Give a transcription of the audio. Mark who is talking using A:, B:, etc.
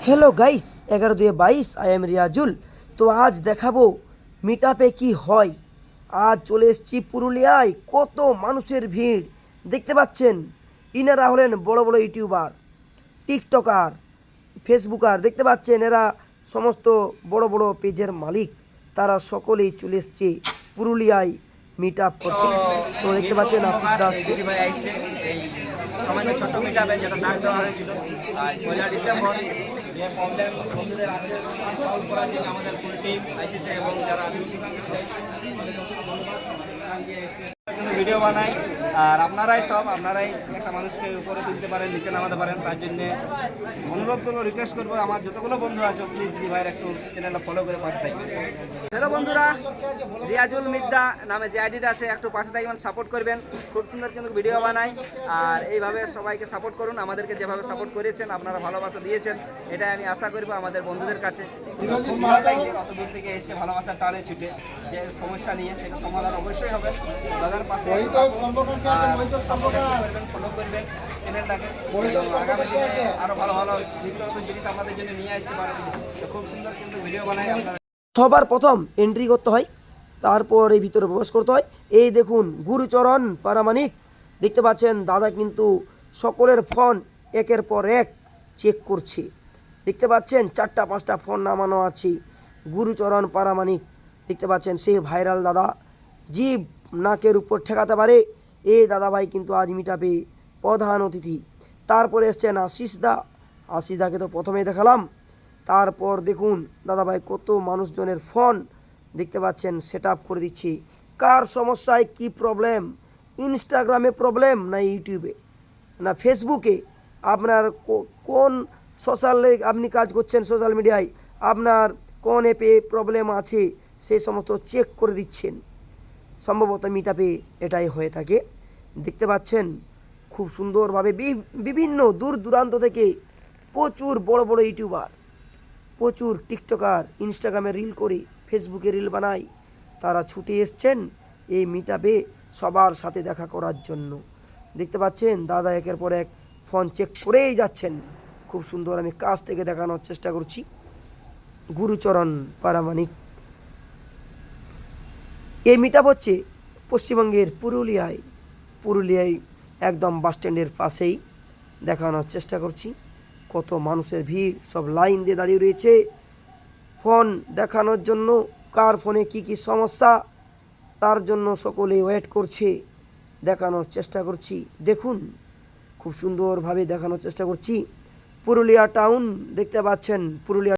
A: Hello guys, 11/2/22 I am Riazul. তো আজ দেখাবো মিট আপে কী হয়। আজ চলে এসেছি পুরুলিয়ায়, কত মানুষের ভিড় দেখতে পাচ্ছেন। ইনারা হলেন বড় বড় ইউটিউবার, টিকটকার, ফেসবুকার। দেখতে পাচ্ছেন এরা সমস্ত বড় বড় পেজের মালিক। তারা সকলেই চলে এসছে পুরুলিয়ায় মিট আপ করতে। তো দেখতে পাচ্ছেন আশিস দাস
B: সামান্য ছোট্ট মিট আপে যেটা ডাক দেওয়া হয়েছিল আজ 1 ডিসেম্বর। যে প্রবলেম বন্ধুদের আছে সলভ করার জন্য আমাদের ফুল টিম এসেছে এবং যারা ভিডিও বানাই। আর আপনারাই একটা মানুষকে উপরে তুলতে পারেন, নিচে নামাতে পারেন। তার জন্য অনুরোধ করবো, রিকোয়েস্ট করবো, আমার যতগুলো বন্ধু আছে প্লিজ দিদি ভাইয়ের একটু চ্যানেলটা ফলো করে পাশে থাকবেন। হ্যালো বন্ধুরা, রিয়াজুল মিদ্দা নামে যে আইডিটা আছে একটু পাশে থাকবেন, সাপোর্ট করবেন। খুব সুন্দর কিন্তু ভিডিও বানাই। আর এইভাবে সবাইকে সাপোর্ট করুন। আমাদেরকে যেভাবে সাপোর্ট করেছেন, আপনারা ভালোবাসা দিয়েছেন, এটাই আমি আশা করবো আমাদের বন্ধুদের কাছে। খুব ভালো লাগছে অত দূর থেকে এসে ভালোবাসার টানে ছুটে যে সমস্যা নিয়ে সেটা সমাধান অবশ্যই হবে। দাদার পাশে ফলো করবেন চ্যানেলটাকে। আগামী দিনে আরো ভালো ভালো নিত্য নতুন জিনিস আপনাদের জন্য নিয়ে আসতে পারেন। তো খুব সুন্দর কিন্তু ভিডিও বানাই আপনারা।
A: সবার প্রথম এন্ট্রি করতে হয়, তারপর এই ভিতরে প্রবেশ করতে হয়। এই দেখুন গুরুচরণ পারামানিক, দেখতে পাচ্ছেন দাদা কিন্তু সকলের ফোন একের পর এক চেক করছে। দেখতে পাচ্ছেন 4টা 5টা ফোন নামানো আছে। গুরুচরণ পারামানিক দেখতে পাচ্ছেন, সেই ভাইরাল দাদা, জীব নাকের উপর ঠেকাতে পারে এই দাদাভাই কিন্তু আজ মিটাপে প্রধান অতিথি। তারপরে এসছেন আশিসদাকে তো প্রথমেই দেখালাম। তারপর দেখুন দাদাভাই কত মানুষজনের ফোন দেখতে পাচ্ছেন সেট আপ করে দিচ্ছি। কার সমস্যায় কি প্রবলেম, ইনস্টাগ্রামে প্রবলেম না ইউটিউবে না ফেসবুকে, আপনার কোন সোশ্যালে আপনি কাজ করছেন, সোশ্যাল মিডিয়ায় আপনার কোন অ্যাপে প্রবলেম আছে সেই সমস্ত চেক করে দিচ্ছেন। সম্ভবত মিট আপে এটাই হয়ে থাকে। দেখতে পাচ্ছেন খুব সুন্দরভাবে বিভিন্ন দূর দূরান্ত থেকে প্রচুর বড় বড় ইউটিউবার, প্রচুর টিকটকার, ইনস্টাগ্রামে রিল করে, ফেসবুকে রিল বানায়, তারা ছুটে এসছেন এই মিট আপে সবার সাথে দেখা করার জন্য। দেখতে পাচ্ছেন দাদা একের পর এক ফোন চেক করেই যাচ্ছেন। খুব সুন্দর আমি কাছ থেকে দেখানোর চেষ্টা করছি। গুরুচরণ পারামানিক। এই মিট আপ হচ্ছে পশ্চিমবঙ্গের পুরুলিয়ায় একদম বাস স্ট্যান্ডের পাশেই দেখানোর চেষ্টা করছি। কত মানুষের ভিড়, সব লাইন দিয়ে দাঁড়িয়ে রয়েছে ফোন দেখানোর জন্য। কার ফোনে কি কি সমস্যা তার জন্য সকলে ওয়েট করছে, দেখানোর চেষ্টা করছি। দেখুন খুব সুন্দরভাবে দেখানোর চেষ্টা করছি। পুরুলিয়া টাউন দেখতে পাচ্ছেন, পুরুলিয়া